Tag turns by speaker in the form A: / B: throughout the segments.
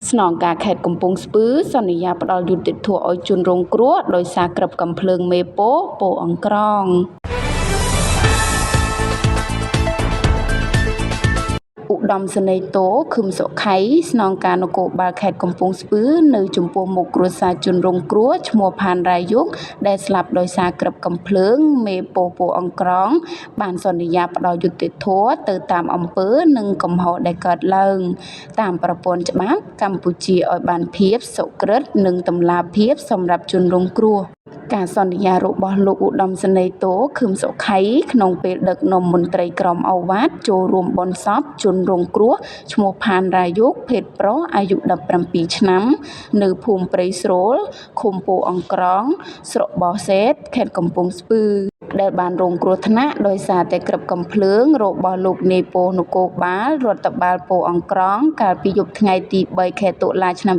A: ស្នងការខេត្តកំពង់ស្ពឺសន្យាផ្ដល់យុត្តិធម៌ឲ្យជនរងគ្រោះដោយសារគ្រាប់កាំភ្លើងមេប៉ូអង្ក្រងឧត្តមសេនីយ៍តូខឹមសុខៃស្នងការនគរបាលខេត្តកំពង់ស្ពឺនៅចំពោះមុខគ្រួសារជនរងគ្រោះឈ្មោះផានរាយុគដែលស្លាប់ដោយសារគ្រាប់កាំភ្លើងមេប៉ូអង្ក្រងបានសន្យាផ្ដល់យុត្តិធម៌ទៅតាមអំពើនិងកំហុសដែលកើតឡើងតាមប្រព័ន្ធច្បាប់កម្ពុជាឲ្យបានភាពសុក្រិតនិងតម្លាភាពសម្រាប់ជនរងគ្រោះការសន្យារបស់លោកឧត្តមសេនីយ៍តូខឹមសុខៃក្នុងពេលដឹកនាំមន្ត្រីក្រមអូវាទចូលរួមបុណ្យសពជនរងគ្រោះឈ្មោះផានរាយុគភេទប្រុសអាយុ17ឆ្នាំនៅភូមិព្រៃស្រួលឃុំពោអង្ក្រងស្រុកបោះសេតខេត្តកំពង់ស្ពឺដែលបានរងគ្រោះថ្នាក់ដោយសារតែគ្រាប់កាំភ្លើងរបស់លោកនាយប៉ូនគរបាលរដ្ឋបាលពោអង្ក្រងកាលពីយប់ថ្ងៃទី3ខែតុលាឆ្នាំ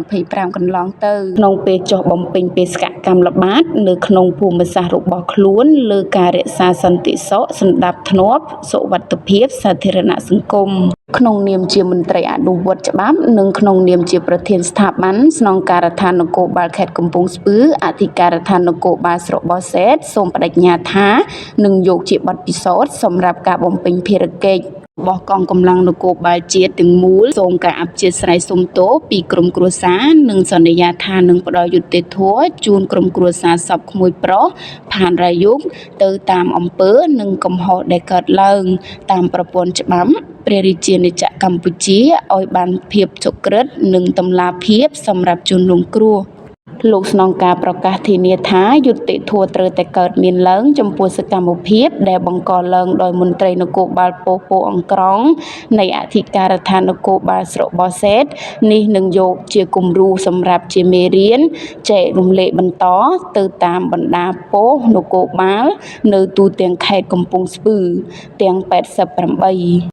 A: 2025កន្លងទៅក្នុងពេលចុះបំពេញបេសកកម្មល្បាតនៅក្នុងភូមិសាស្ត្ររបស់ខ្លួនលើការរក្សាសន្តិសុខសណ្ដាប់ធ្នាប់សុវត្ថិភាពសាធារណសង្គមក្នុងនាមជាមន្ត្រីអនុវត្តច្បាប់និងក្នុងនាមជាប្រធានស្ថាប័នស្នងការដ្ឋាននគរបាលខេត្តកំពង់ស្ពឺអធិការដ្ឋាននគរបាលស្រុកបោះសេតសូមបដិញ្ញាថានឹងយកជាបទពិសោធន៍សម្រាប់ការបំពេញភារកិច្ចរបស់កងកម្លាំងនគរបាលជាតិទាំងមូលសូមការអព្យាស្រ័យសុំទោសពីក្រុមគ្រួសារនិងសន្យាថានឹងផ្ដល់យុត្តិធម៌ជូនក្រុមគ្រួសារសពក្មួយប្រុសផានរាយុគទៅតាមអំពើនិងកំហុសដែលកើតឡើងតាមប្រព័ន្ធច្បាប់ព្រះរាជាណាចក្រកម្ពុជាឲ្យបានភាពសុក្រិតនិងតម្លាភាពសម្រាប់ជនរងគ្រោះលោកស្នងការប្រកាសធានាថាយុត្តិធម៌ត្រូវតែកើតមានឡើងចំពោះសកម្មភាពដែលបង្កឡើងដោយមន្ត្រីនគរបាលពោអង្ក្រងនៃអធិការដ្ឋាននគរបាលស្រុកបោះសេតនេះនឹងយកជាគំរូសម្រាប់ជាមេរៀនចែករំលែកបន្តទៅតាមបណ្ដាប៉ុស្តិ៍នគរបាលនៅទូទាំងខេត្តកំពង់ស្ពឺទាំង88